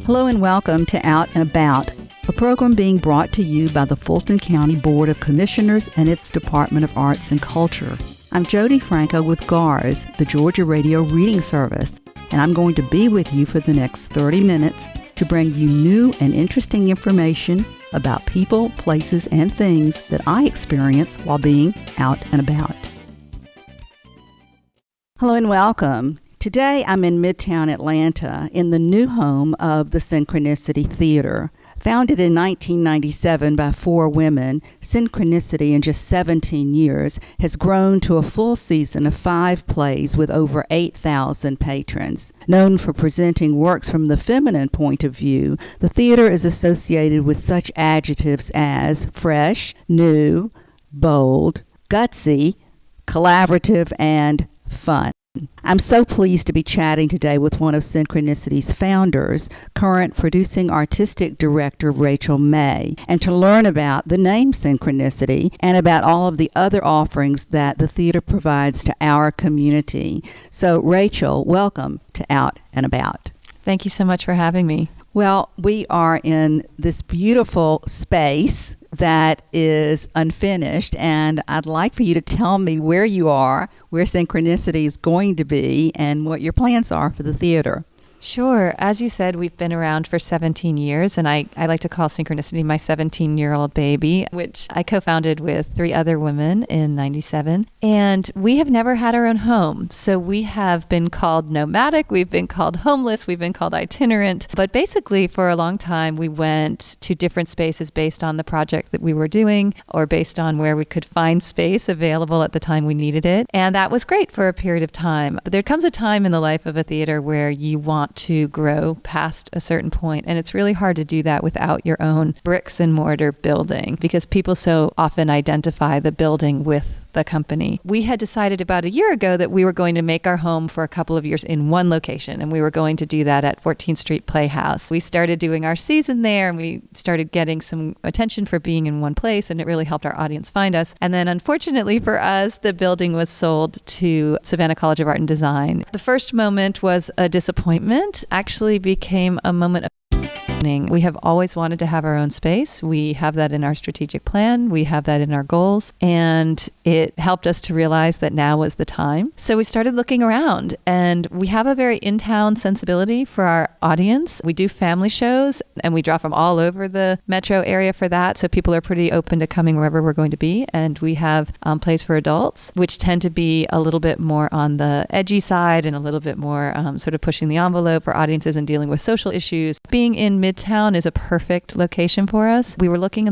Hello and welcome to Out and About, a program being brought to you by the Fulton County Board of Commissioners and its Department of Arts and Culture. I'm Jody Franco with GARS, the Georgia Radio Reading Service, and I'm going to be with you for the next 30 minutes to bring you new and interesting information about people, places, and things that I experience while being out and about. Hello and welcome. Today I'm in Midtown Atlanta in the new home of the Synchronicity Theater. Founded in 1997 by 4 women, Synchronicity in just 17 years has grown to a full season of 5 plays with over 8,000 patrons. Known for presenting works from the feminine point of view, the theater is associated with such adjectives as fresh, new, bold, gutsy, collaborative, and fun. I'm so pleased to be chatting today with one of Synchronicity's founders, current producing artistic director Rachel May, and to learn about the name Synchronicity and about all of the other offerings that the theater provides to our community. So, Rachel, welcome to Out and About. Thank you so much for having me. Well, we are in this beautiful space that is unfinished, and I'd like for you to tell me where you are, where Synchronicity is going to be, and what your plans are for the theater. Sure. As you said, we've been around for 17 years, and I like to call Synchronicity my 17-year-old baby, which I co-founded with 3 other women in 97. And we have never had our own home. So we have been called nomadic, we've been called homeless, we've been called itinerant. But basically, for a long time, we went to different spaces based on the project that we were doing or based on where we could find space available at the time we needed it. And that was great for a period of time. But there comes a time in the life of a theater where you want to grow past a certain point. And it's really hard to do that without your own bricks and mortar building because people so often identify the building with the company. We had decided about a year ago that we were going to make our home for a couple of years in one location, and we were going to do that at 14th Street Playhouse. We started doing our season there, and we started getting some attention for being in one place, and it really helped our audience find us. And then unfortunately for us, the building was sold to Savannah College of Art and Design. The first moment was a disappointment, actually became a moment of we have always wanted to have our own space. We have that in our strategic plan. We have that in our goals. And it helped us to realize that now was the time. So we started looking around, and we have a very in-town sensibility for our audience. We do family shows, and we draw from all over the metro area for that. So people are pretty open to coming wherever we're going to be. And we have plays for adults, which tend to be a little bit more on the edgy side and a little bit more sort of pushing the envelope for audiences and dealing with social issues. Being in Midtown is a perfect location for us. We were looking,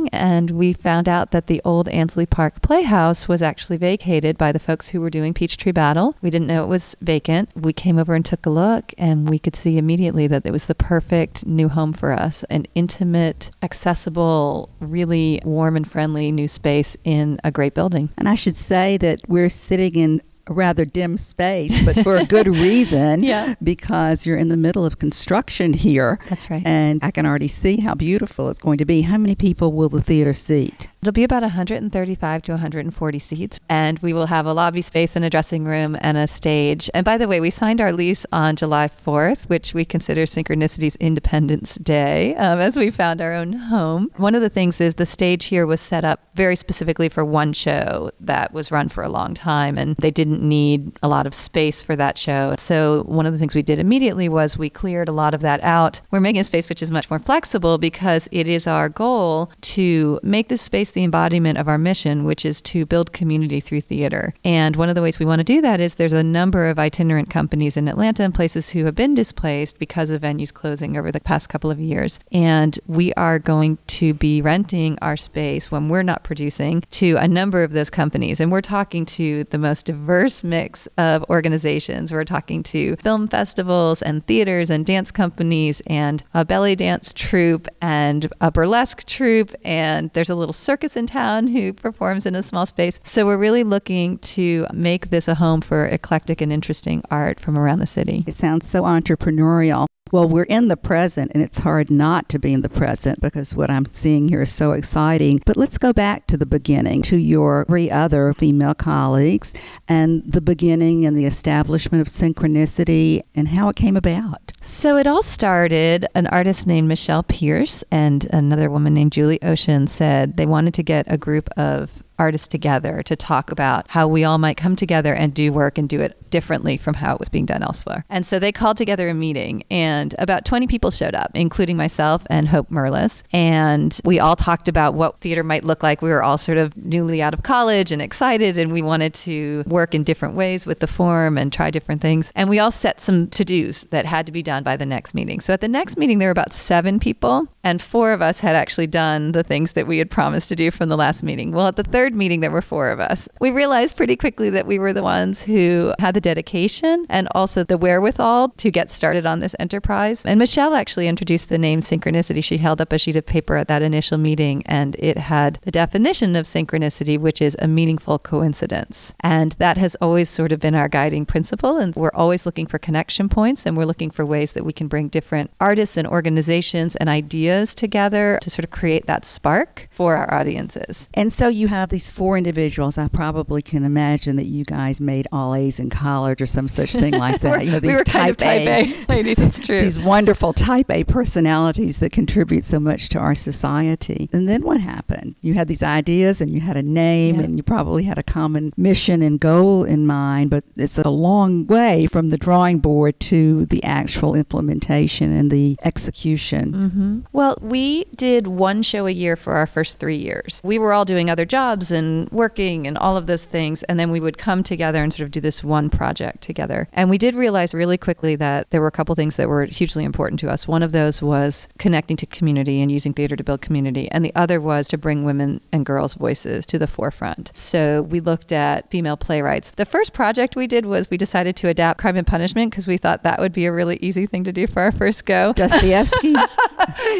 and we found out that the old Ansley Park Playhouse was actually vacated by the folks who were doing Peachtree Battle. We didn't know it was vacant. We came over and took a look, and we could see immediately that it was the perfect new home for us, an intimate, accessible, really warm and friendly new space in a great building. And I should say that we're sitting in a rather dim space, but for a good reason, Yeah. Because you're in the middle of construction here. That's right. And I can already see how beautiful it's going to be. How many people will the theater seat? It'll be about 135 to 140 seats, and we will have a lobby space and a dressing room and a stage. And by the way, we signed our lease on July 4th, which we consider Synchronicity's Independence Day, as we found our own home. One of the things is the stage here was set up very specifically for one show that was run for a long time, and they didn't need a lot of space for that show. So one of the things we did immediately was we cleared a lot of that out. We're making a space which is much more flexible because it is our goal to make this space the embodiment of our mission, which is to build community through theater. And one of the ways we want to do that is there's a number of itinerant companies in Atlanta and places who have been displaced because of venues closing over the past couple of years. And we are going to be renting our space when we're not producing to a number of those companies. And we're talking to the most diverse mix of organizations. We're talking to film festivals and theaters and dance companies and a belly dance troupe and a burlesque troupe. And there's a little circus in town who performs in a small space. So we're really looking to make this a home for eclectic and interesting art from around the city. It sounds so entrepreneurial. Well, we're in the present, and it's hard not to be in the present because what I'm seeing here is so exciting. But let's go back to the beginning, to your 3 other female colleagues, and the beginning and the establishment of Synchronicity and how it came about. So it all started, an artist named Michelle Pierce and another woman named Julie Ocean said they wanted to get a group of artists together to talk about how we all might come together and do work and do it differently from how it was being done elsewhere. And so they called together a meeting, and about 20 people showed up, including myself and Hope Merlis. And we all talked about what theater might look like. We were all sort of newly out of college and excited, and we wanted to work in different ways with the form and try different things. And we all set some to-dos that had to be done by the next meeting. So at the next meeting, there were about 7 people, and 4 of us had actually done the things that we had promised to do from the last meeting. Well, at the third meeting, there were 4 of us. We realized pretty quickly that we were the ones who had the dedication and also the wherewithal to get started on this enterprise. And Michelle actually introduced the name Synchronicity. She held up a sheet of paper at that initial meeting, and it had the definition of synchronicity, which is a meaningful coincidence. And that has always sort of been our guiding principle. And we're always looking for connection points, and we're looking for ways that we can bring different artists and organizations and ideas together to sort of create that spark for our audiences. And so you have these 4 individuals. I probably can imagine that you guys made all A's in college or some such thing like that. These we were kind of type A ladies, it's true. These wonderful type A personalities that contribute so much to our society. And then what happened? You had these ideas and you had a name, and you probably had a common mission and goal in mind, but it's a long way from the drawing board to the actual implementation and the execution. Mm-hmm. Well, we did 1 show a year for our first 3 years. We were all doing other jobs and working and all of those things, and then we would come together and sort of do this one project together. And we did realize really quickly that there were a couple things that were hugely important to us. One of those was connecting to community and using theater to build community, and the other was to bring women and girls' voices to the forefront. So we looked at female playwrights. The first project we did was we decided to adapt Crime and Punishment because we thought that would be a really easy thing to do for our first go. Dostoevsky?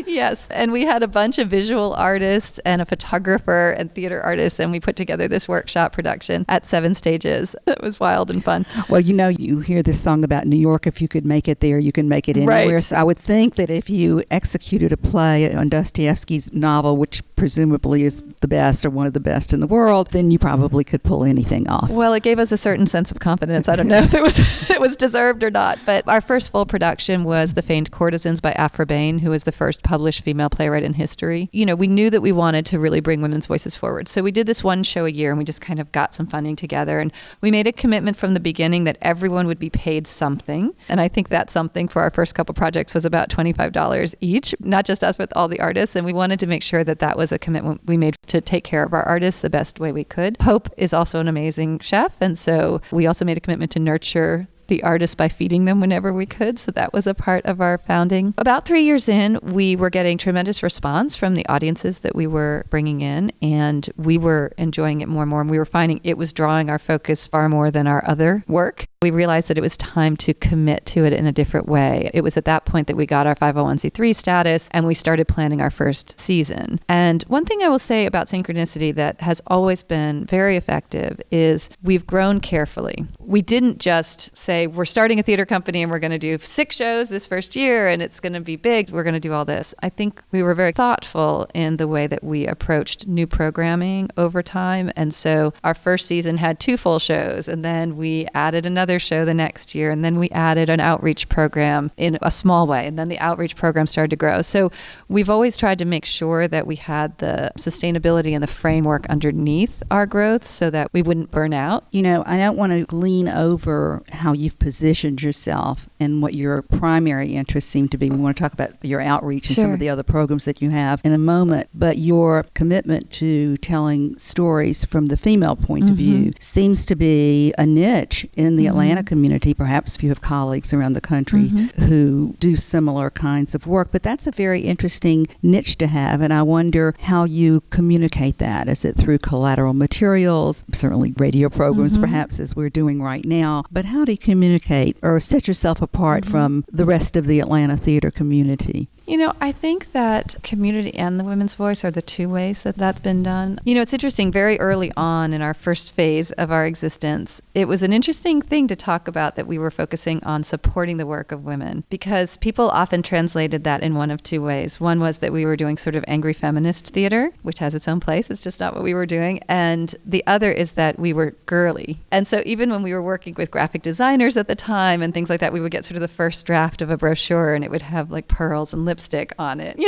Yes. And we had a bunch of visual artists and a photographer and theater artists, and we put together this workshop production at 7 stages. It was wild and fun. Well, you hear this song about New York, if you could make it there, you can make it anywhere. Right. So I would think that if you executed a play on Dostoevsky's novel, which presumably is the best or one of the best in the world, then you probably could pull anything off. Well, it gave us a certain sense of confidence. I don't know if it was deserved or not, but our first full production was The Famed Courtesans by Afra Bain, who was the first published female playwright in history. We knew that we wanted to really bring women's voices forward. So we did this 1 show a year, and we just kind of got some funding together, and we made a commitment from the beginning that everyone would be paid something. And I think that something for our first couple projects was about $25 each, not just us, but all the artists. And we wanted to make sure that that was a commitment we made to take care of our artists the best way we could. Hope is also an amazing chef, and so we also made a commitment to nurture the artists by feeding them whenever we could. So that was a part of our founding. About 3 years in, we were getting tremendous response from the audiences that we were bringing in, and we were enjoying it more and more. And we were finding it was drawing our focus far more than our other work. We realized that it was time to commit to it in a different way. It was at that point that we got our 501c3 status, and we started planning our first season. And one thing I will say about Synchronicity that has always been very effective is we've grown carefully. We didn't just say, we're starting a theater company and we're going to do 6 shows this first year and it's going to be big. We're going to do all this. I think we were very thoughtful in the way that we approached new programming over time. And so our first season had 2 full shows, and then we added another show the next year, and then we added an outreach program in a small way, and then the outreach program started to grow. So we've always tried to make sure that we had the sustainability and the framework underneath our growth so that we wouldn't burn out. I don't want to glean over how you've positioned yourself and what your primary interests seem to be. We want to talk about your outreach and some of the other programs that you have in a moment, but your commitment to telling stories from the female point of view seems to be a niche in the Atlanta community. Perhaps you have colleagues around the country who do similar kinds of work, but that's a very interesting niche to have, and I wonder how you communicate that. Is it through collateral materials, certainly radio programs perhaps, as we're doing right now, but how do you communicate or set yourself apart from the rest of the Atlanta theater community? I think that community and the women's voice are the two ways that that's been done. It's interesting, very early on in our first phase of our existence, it was an interesting thing to talk about that we were focusing on supporting the work of women, because people often translated that in one of two ways. One was that we were doing sort of angry feminist theater, which has its own place. It's just not what we were doing. And the other is that we were girly. And so even when we were working with graphic designers at the time and things like that, we would get sort of the first draft of a brochure and it would have like pearls and lipstick on it,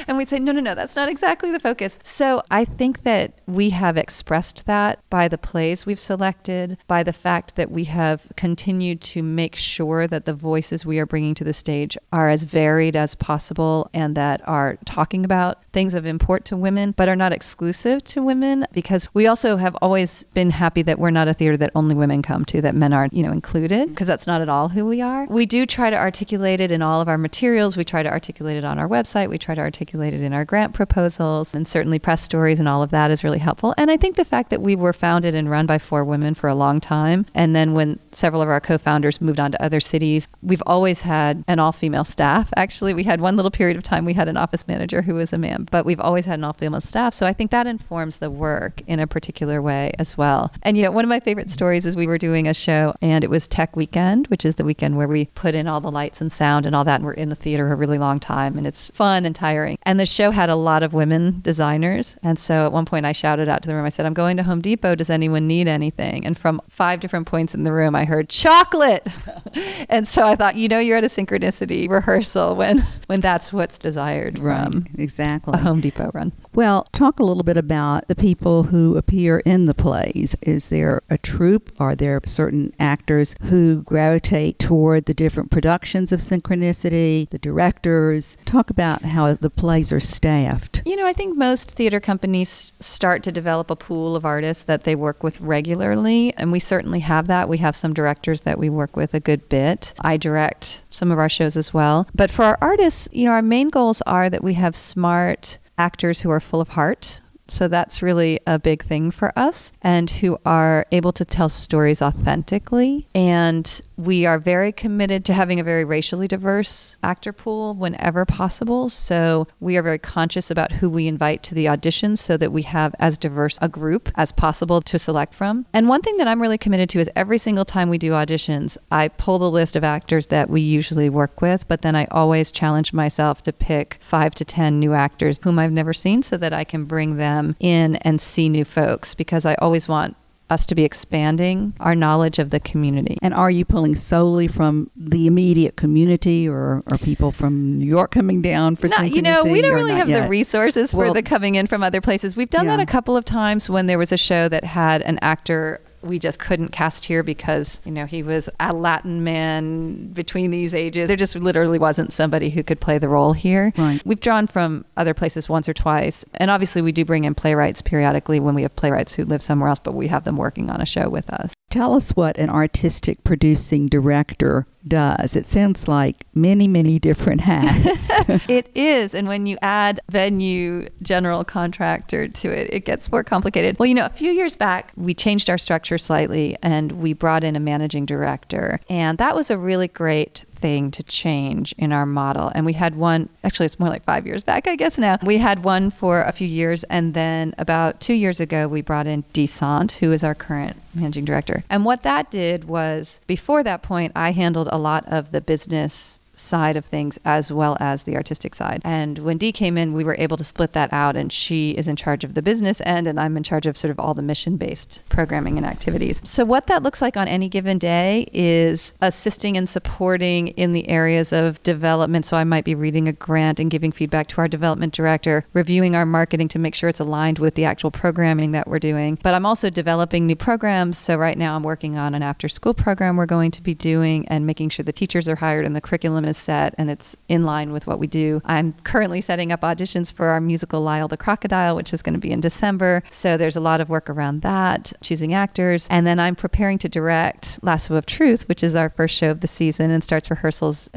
and we'd say, no, that's not exactly the focus. So I think that we have expressed that by the plays we've selected, by the fact that we have continued to make sure that the voices we are bringing to the stage are as varied as possible and that are talking about things of import to women, but are not exclusive to women, because we also have always been happy that we're not a theater that only women come to, that men aren't, included, because that's not at all who we are. We do try to articulate it in all of our materials. We try to articulate it on our website. We try to articulate it in our grant proposals, and certainly press stories and all of that is really helpful. And I think the fact that we were founded and run by 4 women for a long time, and then when several of our co-founders moved on to other cities, we've always had an all-female staff. Actually, we had one little period of time we had an office manager who was a man, but we've always had an all-female staff. So I think that informs the work in a particular way as well. And one of my favorite stories is we were doing a show, and it was Tech Weekend, which is the weekend where we put in all the lights and sound and all that, and we're in the theater a really long time, and it's fun and tiring. And the show had a lot of women designers. And so at one point I shouted out to the room, I said, "I'm going to Home Depot. Does anyone need anything?" And from 5 different points in the room, I heard chocolate. And so I thought, you're at a Synchronicity rehearsal when that's what's desired from exactly a Home Depot run. Well, talk a little bit about the people who appear in the plays. Is there a troupe? Are there certain actors who gravitate toward the different productions of Synchronicity, the directors? Talk about how the plays are staffed. I think most theater companies start to develop a pool of artists that they work with regularly, and we certainly have that. We have some directors that we work with a good bit. I direct some of our shows as well. But for our artists, our main goals are that we have smart actors who are full of heart. So that's really a big thing for us, and who are able to tell stories authentically. And we are very committed to having a very racially diverse actor pool whenever possible. So we are very conscious about who we invite to the auditions so that we have as diverse a group as possible to select from. And one thing that I'm really committed to is every single time we do auditions, I pull the list of actors that we usually work with, but then I always challenge myself to pick 5 to 10 new actors whom I've never seen so that I can bring them in and see new folks, because I always want us to be expanding our knowledge of the community. And are you pulling solely from the immediate community, or are people from New York coming down for Synchronicity? We don't really have the resources for the coming in from other places. We've done that a couple of times when there was a show that had an actor we just couldn't cast here because, he was a Latin man between these ages. There just literally wasn't somebody who could play the role here. Right. We've drawn from other places once or twice. And obviously we do bring in playwrights periodically when we have playwrights who live somewhere else, but we have them working on a show with us. Tell us what an artistic producing director does. It sounds like many, many different hats. It is. And when you add venue general contractor to it, it gets more complicated. Well, a few years back, we changed our structure slightly and we brought in a managing director. And that was a really great thing to change in our model. And we had one, actually it's more like 5 years back, I guess now. We had one for a few years, and then about 2 years ago, we brought in Desant, who is our current managing director. And what that did was, before that point, I handled a lot of the business side of things as well as the artistic side. And when Dee came in, we were able to split that out, and she is in charge of the business end and I'm in charge of sort of all the mission-based programming and activities. So what that looks like on any given day is assisting and supporting in the areas of development. So I might be reading a grant and giving feedback to our development director, reviewing our marketing to make sure it's aligned with the actual programming that we're doing. But I'm also developing new programs. So right now I'm working on an after-school program we're going to be doing and making sure the teachers are hired and the curriculum is set and it's in line with what we do. I'm currently setting up auditions for our musical Lyle the Crocodile, which is going to be in December. So there's a lot of work around that, choosing actors. And then I'm preparing to direct Lasso of Truth, which is our first show of the season and starts rehearsals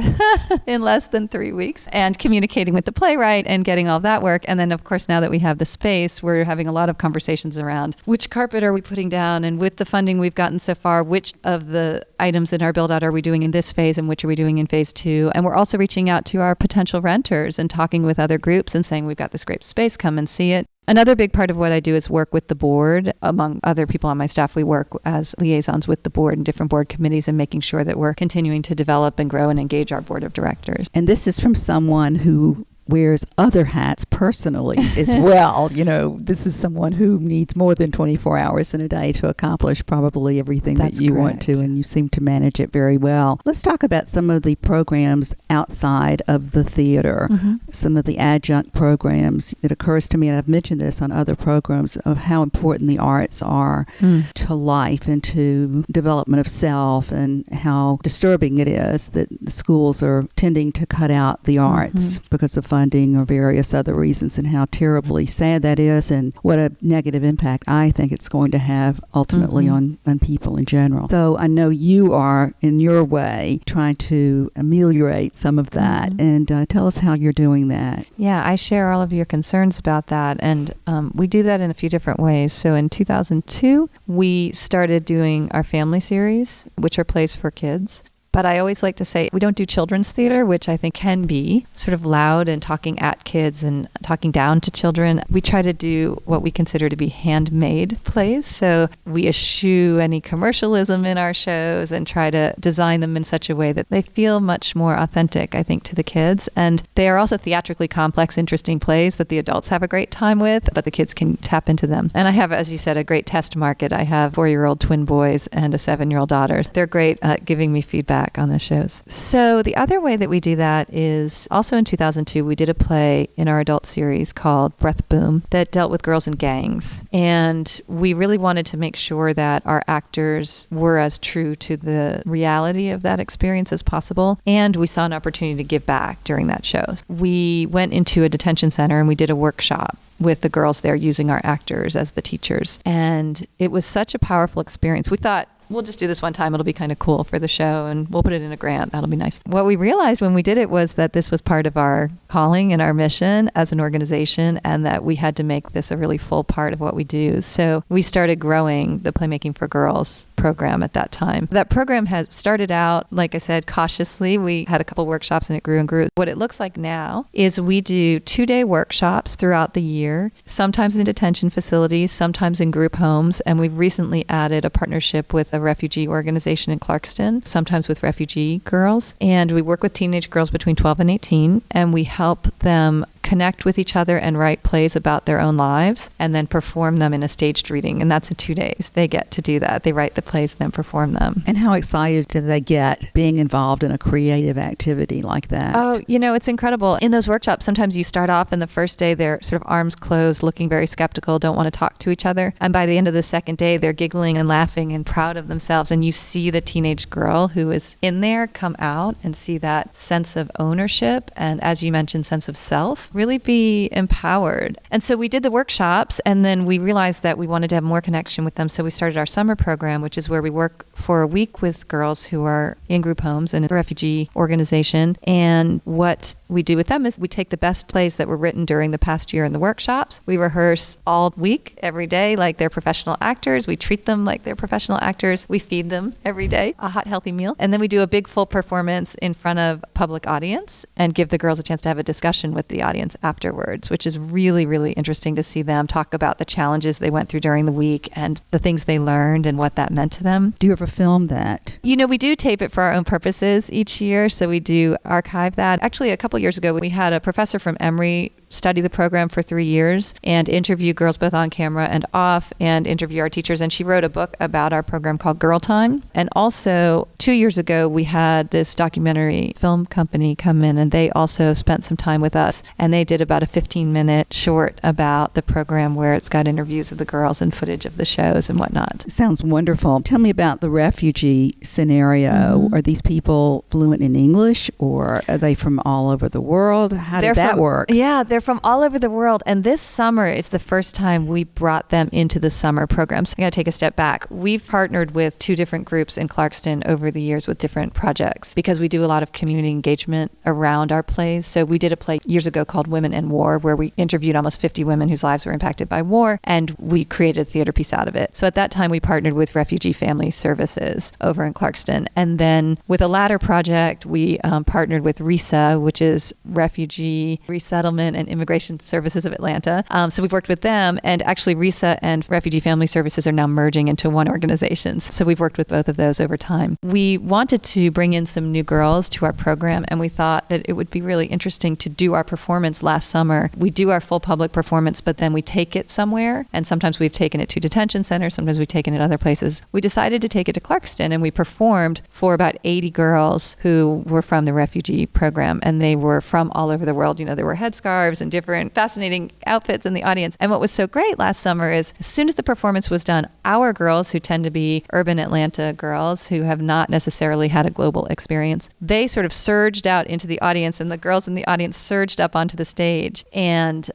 in less than 3 weeks, and communicating with the playwright and getting all that work. And then, of course, now that we have the space, we're having a lot of conversations around which carpet are we putting down, and with the funding we've gotten so far, which of the items in our build out are we doing in this phase and which are we doing in phase 2. to. And we're also reaching out to our potential renters and talking with other groups and saying, we've got this great space, come and see it. Another big part of what I do is work with the board. Among other people on my staff, we work as liaisons with the board and different board committees and making sure that we're continuing to develop and grow and engage our board of directors. And this is from someone who wears other hats personally as well. This is someone who needs more than 24 hours in a day to accomplish probably everything that you want to, and you seem to manage it very well. Let's talk about some of the programs outside of the theater, some of the adjunct programs. It occurs to me, and I've mentioned this on other programs, of how important the arts are to life and to development of self, and how disturbing it is that the schools are tending to cut out the arts because of funding or various other reasons, and how terribly sad that is, and what a negative impact I think it's going to have ultimately on people in general. So I know you are, in your way, trying to ameliorate some of that, and tell us how you're doing that. Yeah, I share all of your concerns about that, and we do that in a few different ways. So in 2002, we started doing our family series, which are plays for kids. But I always like to say we don't do children's theater, which I think can be sort of loud and talking at kids and talking down to children. We try to do what we consider to be handmade plays. So we eschew any commercialism in our shows and try to design them in such a way that they feel much more authentic, I think, to the kids. And they are also theatrically complex, interesting plays that the adults have a great time with, but the kids can tap into them. And I have, as you said, a great test market. I have 4-year-old twin boys and a 7-year-old daughter. They're great at giving me feedback on the shows. So the other way that we do that is also in 2002, we did a play in our adult series called Breath Boom that dealt with girls in gangs. And we really wanted to make sure that our actors were as true to the reality of that experience as possible. And we saw an opportunity to give back during that show. We went into a detention center and we did a workshop with the girls there using our actors as the teachers. And it was such a powerful experience. We thought, we'll just do this one time. It'll be kind of cool for the show, and we'll put it in a grant. That'll be nice. What we realized when we did it was that this was part of our calling and our mission as an organization, and that we had to make this a really full part of what we do. So we started growing the Playmaking for Girls program at that time. That program has started out, like I said, cautiously. We had a couple workshops and it grew and grew. What it looks like now is we do 2-day workshops throughout the year, sometimes in detention facilities, sometimes in group homes, and we've recently added a partnership with a refugee organization in Clarkston, sometimes with refugee girls. And we work with teenage girls between 12 and 18, and we help them connect with each other and write plays about their own lives and then perform them in a staged reading. And that's in 2 days. They get to do that. They write the plays and then perform them. And how excited do they get being involved in a creative activity like that? Oh, it's incredible. In those workshops, sometimes you start off and the first day they're sort of arms closed, looking very skeptical, don't want to talk to each other. And by the end of the second day, they're giggling and laughing and proud of themselves. And you see the teenage girl who is in there come out and see that sense of ownership and, as you mentioned, sense of self, really be empowered. And so we did the workshops, and then we realized that we wanted to have more connection with them. So we started our summer program, which is where we work for a week with girls who are in group homes in a refugee organization. And what we do with them is we take the best plays that were written during the past year in the workshops. We rehearse all week, every day, like they're professional actors. We treat them like they're professional actors. We feed them every day a hot, healthy meal. And then we do a big full performance in front of public audience and give the girls a chance to have a discussion with the audience afterwards, which is really, really interesting to see them talk about the challenges they went through during the week and the things they learned and what that meant to them. Do you ever film that? We do tape it for our own purposes each year, so we do archive that. Actually, a couple years ago, we had a professor from Emory study the program for 3 years and interview girls both on camera and off and interview our teachers. And she wrote a book about our program called Girl Time. And also 2 years ago, we had this documentary film company come in and they also spent some time with us. And they did about a 15-minute short about the program where it's got interviews of the girls and footage of the shows and whatnot. Sounds wonderful. Tell me about the refugee scenario. Are these people fluent in English or are they from all over the world? How did that work? Yeah, they're from all over the world. And this summer is the first time we brought them into the summer programs. I got to take a step back. We've partnered with 2 different groups in Clarkston over the years with different projects because we do a lot of community engagement around our plays. So we did a play years ago called Women in War, where we interviewed almost 50 women whose lives were impacted by war, and we created a theater piece out of it. So at that time, we partnered with Refugee Family Services over in Clarkston. And then with a latter project, we partnered with RESA, which is Refugee Resettlement and Immigration Services of Atlanta. So we've worked with them, and actually RESA and Refugee Family Services are now merging into one organization. So we've worked with both of those over time. We wanted to bring in some new girls to our program, and we thought that it would be really interesting to do our performance last summer. We do our full public performance, but then we take it somewhere, and sometimes we've taken it to detention centers, sometimes we've taken it other places. We decided to take it to Clarkston, and we performed for about 80 girls who were from the refugee program, and they were from all over the world. You know, there were headscarves and different fascinating outfits in the audience. And what was so great last summer is as soon as the performance was done, our girls, who tend to be urban Atlanta girls who have not necessarily had a global experience, they sort of surged out into the audience, and the girls in the audience surged up onto the stage. And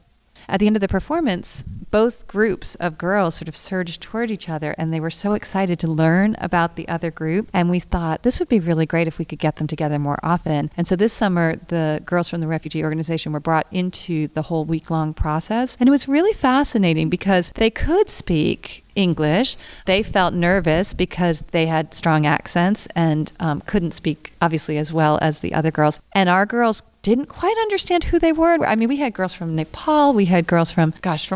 at the end of the performance, both groups of girls sort of surged toward each other, and they were so excited to learn about the other group. And we thought this would be really great if we could get them together more often. And so this summer, the girls from the refugee organization were brought into the whole week-long process. And it was really fascinating because they could speak English. They felt nervous because they had strong accents and couldn't speak, obviously, as well as the other girls. And our girls didn't quite understand who they were. I mean, we had girls from Nepal, we had girls from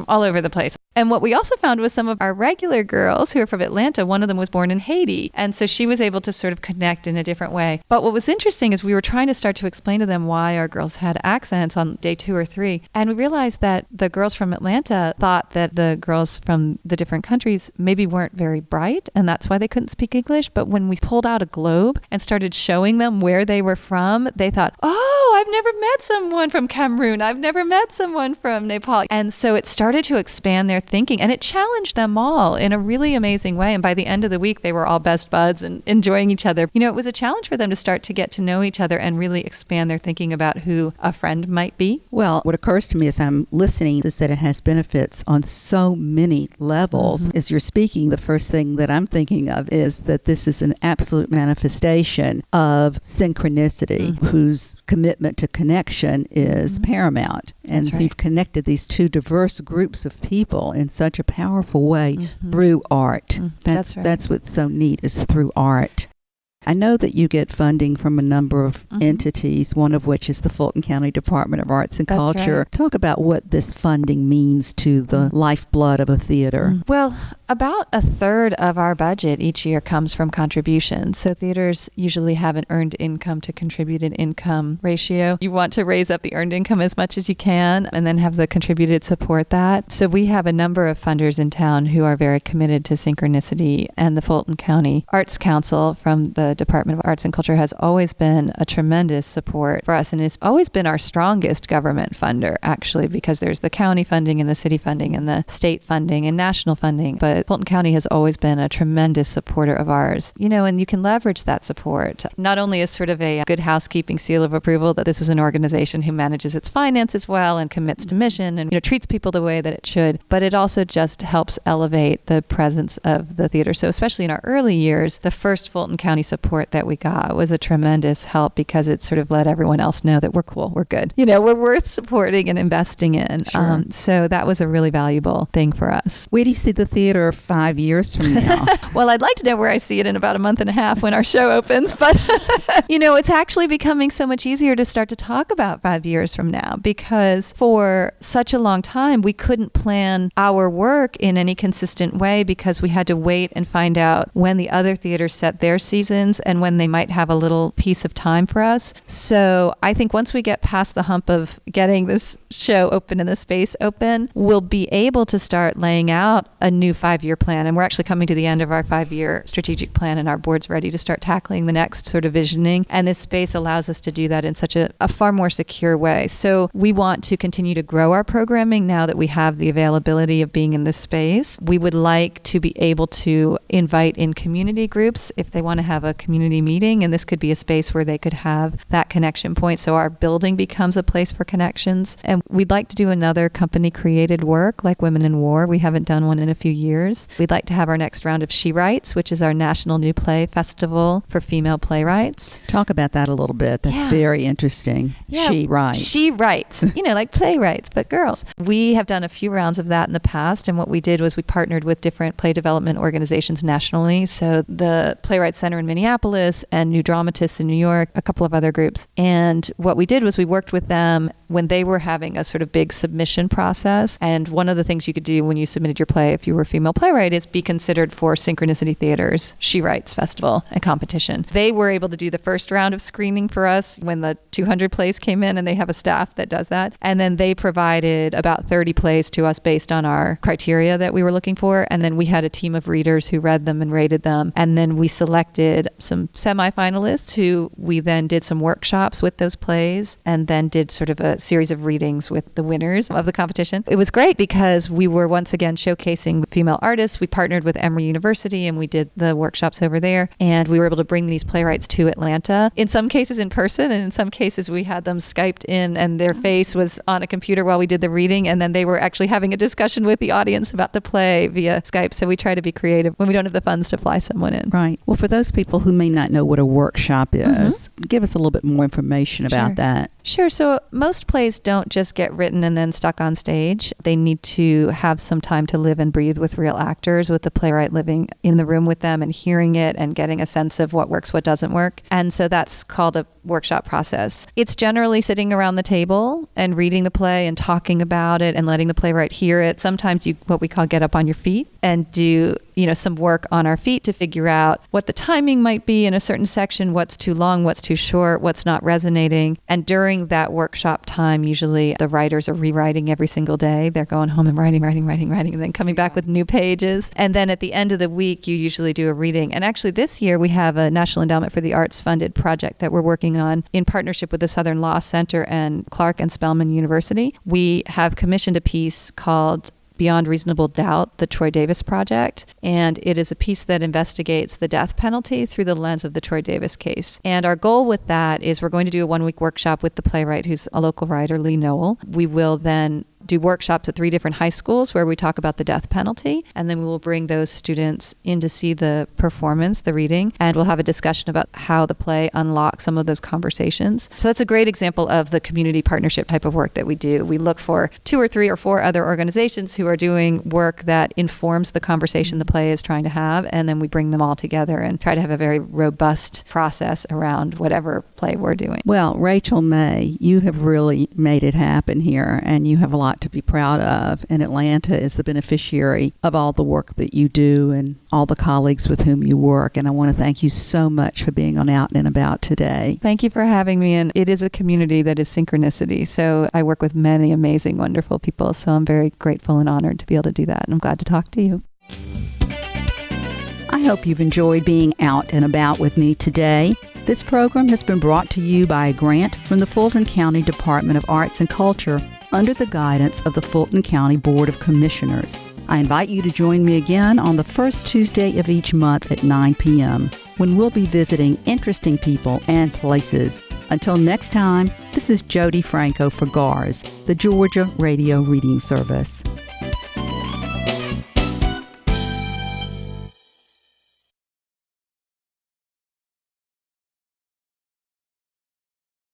all over the place. And what we also found was some of our regular girls who are from Atlanta, one of them was born in Haiti. And so she was able to sort of connect in a different way. But what was interesting is we were trying to start to explain to them why our girls had accents on day 2 or 3. And we realized that the girls from Atlanta thought that the girls from the different countries maybe weren't very bright, and that's why they couldn't speak English. But when we pulled out a globe and started showing them where they were from, they thought, oh, I've never met someone from Cameroon. I've never met someone from Nepal. And so it started to expand their thinking, and it challenged them all in a really amazing way. And by the end of the week, they were all best buds and enjoying each other. You know, it was a challenge for them to start to get to know each other and really expand their thinking about who a friend might be. Well, what occurs to me as I'm listening is that it has benefits on so many levels. As you're speaking, the first thing that I'm thinking of is that this is an absolute manifestation of synchronicity, whose commitment to connection is paramount. And you've connected these two diverse groups of people in such a powerful way through art. That's what's so neat, is through art. I know that you get funding from a number of entities, one of which is the Fulton County Department of Arts and Culture. Right. Talk about what this funding means to the lifeblood of a theater. Well, about a third of our budget each year comes from contributions. So theaters usually have an earned income to contributed income ratio. You want to raise up the earned income as much as you can and then have the contributed support that. So we have a number of funders in town who are very committed to Synchronicity, and the Fulton County Arts Council from the Department of Arts and Culture has always been a tremendous support for us, and it's always been our strongest government funder, actually, because there's the county funding and the city funding and the state funding and national funding. But Fulton County has always been a tremendous supporter of ours, you know, and you can leverage that support not only as sort of a good housekeeping seal of approval that this is an organization who manages its finances well and commits to mission and, you know, treats people the way that it should, but it also just helps elevate the presence of the theater. So especially in our early years, the first Fulton County support that we got was a tremendous help because it sort of let everyone else know that we're cool, we're good, you know, we're worth supporting and investing in. Sure. So that was a really valuable thing for us. Where do you see the theater 5 years from now? Well, I'd like to know where I see it in about a month and a half when our show opens, but you know, it's actually becoming so much easier to start to talk about 5 years from now, because for such a long time we couldn't plan our work in any consistent way because we had to wait and find out when the other theaters set their seasons and when they might have a little piece of time for us. So I think once we get past the hump of getting this show open and the space open, we'll be able to start laying out a new 5-year plan. And we're actually coming to the end of our 5-year strategic plan, and our board's ready to start tackling the next sort of visioning. And this space allows us to do that in such a far more secure way. So we want to continue to grow our programming now that we have the availability of being in this space. We would like to be able to invite in community groups if they want to have a community meeting, and this could be a space where they could have that connection point. So our building becomes a place for connections. And we'd like to do another company created work like Women in War. We haven't done one in a few years. theaters. We'd like to have our next round of She Writes, which is our National New Play Festival for female playwrights. Talk about that a little bit. That's very interesting. Yeah. She Writes. She Writes, like playwrights, but girls. We have done a few rounds of that in the past, and what we did was we partnered with different play development organizations nationally. So the Playwright Center in Minneapolis and New Dramatists in New York, a couple of other groups. And what we did was we worked with them when they were having a sort of big submission process. And one of the things you could do when you submitted your play, if you were a female playwright, is be considered for Synchronicity Theater's She Writes Festival and competition. They were able to do the first round of screening for us when the 200 plays came in, and they have a staff that does that. And then they provided about 30 plays to us based on our criteria that we were looking for. And then we had a team of readers who read them and rated them. And then we selected some semifinalists who we then did some workshops with those plays and then did sort of a series of readings with the winners of the competition. It was great because we were once again showcasing female artists. We partnered with Emory University and we did the workshops over there. And we were able to bring these playwrights to Atlanta, in some cases in person, and in some cases we had them Skyped in and their face was on a computer while we did the reading. And then they were actually having a discussion with the audience about the play via Skype. So we try to be creative when we don't have the funds to fly someone in. Right. Well, for those people who may not know what a workshop is, give us a little bit more information about that. Sure. So most plays don't just get written and then stuck on stage. They need to have some time to live and breathe with real actors, with the playwright living in the room with them and hearing it and getting a sense of what works, what doesn't work. And so that's called a workshop process. It's generally sitting around the table and reading the play and talking about it and letting the playwright hear it. Sometimes you, what we call, get up on your feet and do, some work on our feet to figure out what the timing might be in a certain section, what's too long, what's too short, what's not resonating. And during that workshop time, usually the writers are rewriting every single day. They're going home and writing, and then coming back with new pages. And then at the end of the week, you usually do a reading. And actually this year we have a National Endowment for the Arts funded project that we're working on in partnership with the Southern Law Center and Clark and Spelman University. We have commissioned a piece called Beyond Reasonable Doubt, the Troy Davis Project. And it is a piece that investigates the death penalty through the lens of the Troy Davis case. And our goal with that is we're going to do a 1-week workshop with the playwright, who's a local writer, Lee Noel. We will then do workshops at 3 different high schools where we talk about the death penalty. And then we will bring those students in to see the performance, the reading, and we'll have a discussion about how the play unlocks some of those conversations. So that's a great example of the community partnership type of work that we do. We look for 2 or 3 or 4 other organizations who are doing work that informs the conversation the play is trying to have, and then we bring them all together and try to have a very robust process around whatever play we're doing. Well, Rachel May, you have really made it happen here, and you have a lot to be proud of, and Atlanta is the beneficiary of all the work that you do and all the colleagues with whom you work, and I want to thank you so much for being on Out and About today. Thank you for having me, and it is a community that is Synchronicity, so I work with many amazing, wonderful people, so I'm very grateful and honored to be able to do that, and I'm glad to talk to you. I hope you've enjoyed being out and about with me today. This program has been brought to you by a grant from the Fulton County Department of Arts and Culture under the guidance of the Fulton County Board of Commissioners. I invite you to join me again on the first Tuesday of each month at 9 p.m. when we'll be visiting interesting people and places. Until next time, this is Jody Franco for GARS, the Georgia Radio Reading Service.